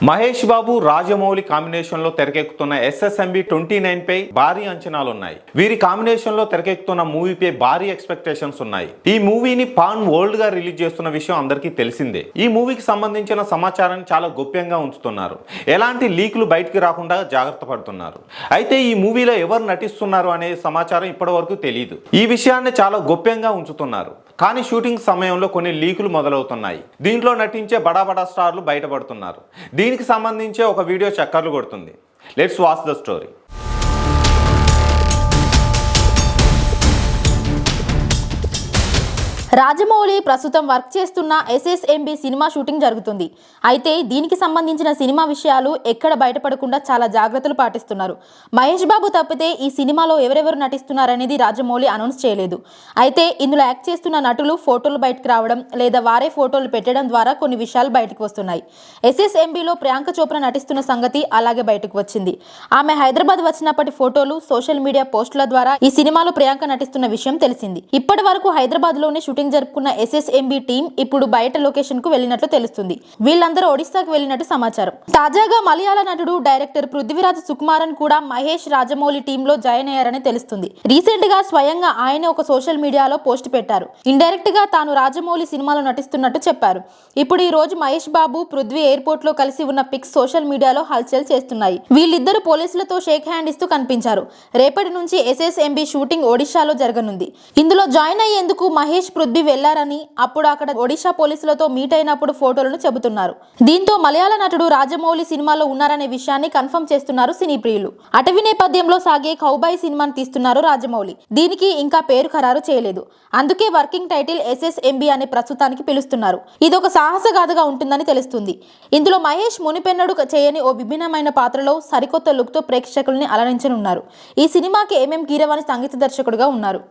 Mahesh Babu Rajamouli combination లో తెరకెక్కుతున్న SSMB 29 పై భారీ అంచనాలు ఉన్నాయి. వీరి కాంబినేషన్ లో తెరకెక్కుతున్న మూవీపై భారీ ఎక్స్పెక్టేషన్స్ ఉన్నాయి. ఈ మూవీని పాన్ వరల్డ్ గా రిలీజ్ చేస్తున్న విషయం అందరికీ తెలిసిందే. ఈ మూవీకి సంబంధించిన సమాచారాన్ని చాలా గోప్యంగా ఉంచుతున్నారు. ఎలాంటి లీకులు బయటికి రాకుండా జాగ్రత్త పడుతున్నారు. అయితే ఈ మూవీలో ఎవరు నటిస్తున్నారు అనే సమాచారం ఇప్పటివరకు తెలియదు. ఈ విషయాన్ని చాలా గోప్యంగా ఉంచుతున్నారు. కానీ షూటింగ్ సమయంలో కొన్ని లీకులు మొదలవుతున్నాయి. దీంట్లో నటించే బడా స్టార్లు బయటపడుతున్నారు. దీనికి సంబంధించి ఒక వీడియో చక్కర్లు కొడుతుంది. Let's watch the story. Rajamouli ప్రస్తుతం వర్క్ చేస్తున్న SSMB సినిమా షూటింగ్ జరుగుతుంది. అయితే దీనికి సంబంధించిన సినిమా విషయాలు ఎక్కడ బయటపడకుండా చాలా జాగ్రత్తలు పాటిస్తున్నారు. మహేష్ బాబు తప్పితే ఈ సినిమాలో ఎవరెవరు నటిస్తున్నారనేది రాజమౌళి అనౌన్స్ చేయలేదు. అయితే ఇందులో యాక్ట్ చేస్తున్న నటులు ఫోటోలు బయటకు రావడం లేదా వారే ఫోటోలు పెట్టడం ద్వారా కొన్ని విషయాలు బయటకు వస్తున్నాయి. SSMBలో ప్రియాంక చోప్రా నటిస్తున్న సంగతి అలాగే బయటకు వచ్చింది. ఆమె హైదరాబాద్ వచ్చినప్పటి ఫోటోలు సోషల్ మీడియా పోస్టుల ద్వారా ఈ సినిమాలో ప్రియాంక నటిస్తున్న విషయం తెలిసింది. ఇప్పటి వరకు హైదరాబాద్లోనే షూటింగ్ జరుపుకున్న SSMB టీం ఇప్పుడు బయట లొకేషన్ కు వెళ్ళినట్లు తెలుస్తుంది. వీళ్ళందరూ ఒడిశాకు వెళ్ళినట్టు సమాచారం. తాజాగా మలయాళ నటుడు డైరెక్టర్ పృథ్వీరాజ్ సుకుమారన్ కూడా మహేష్ రాజమౌళి టీమ్ లో జాయిన్ అయ్యారని తెలుస్తుంది. రీసెంట్ గా స్వయంగా ఆయన ఒక సోషల్ మీడియాలో పోస్ట్ పెట్టారు. ఇండైరెక్ట్ గా తాను రాజమౌళి సినిమాలో నటిస్తున్నట్టు చెప్పారు. ఇప్పుడు ఈ రోజు మహేష్ బాబు పృథ్వీ ఎయిర్పోర్ట్ లో కలిసి ఉన్న పిక్స్ సోషల్ మీడియాలో హల్చల్ చేస్తున్నాయి. వీళ్ళిద్దరు పోలీసులతో షేక్ హ్యాండ్ ఇస్తూ కనిపించారు. రేపటి నుంచి SSMB షూటింగ్ ఒడిశాలో జరగనుంది. ఇందులో జాయిన్ అయ్యేందుకు మహేష్ పృథ్వీ వెళ్లారని అప్పుడు అక్కడ ఒడిశా పోలీసులతో మీట్ అయినప్పుడు ఫోటోలను చెబుతున్నారు. దీంతో మలయాళ నటుడు రాజమౌళి సినిమాలో ఉన్నారనే విషయాన్ని కన్ఫర్మ్ చేస్తున్నారు సినీ ప్రియులు. అటవీ నేపథ్యంలో సాగే కౌబాయ్ సినిమాను తీస్తున్నారు రాజమౌళి. దీనికి ఇంకా పేరు ఖరారు చేయలేదు. అందుకే వర్కింగ్ టైటిల్ SSMB అనే ప్రస్తుతానికి పిలుస్తున్నారు. ఇదొక సాహసగాథగా ఉంటుందని తెలుస్తుంది. ఇందులో మహేష్ మునిపెన్నడు చేయని ఓ విభిన్నమైన పాత్రలో సరికొత్త లుక్ తో ప్రేక్షకుల్ని అలరించనున్నారు. ఈ సినిమాకి MM కీరవాణి సంగీత దర్శకుడుగా ఉన్నారు.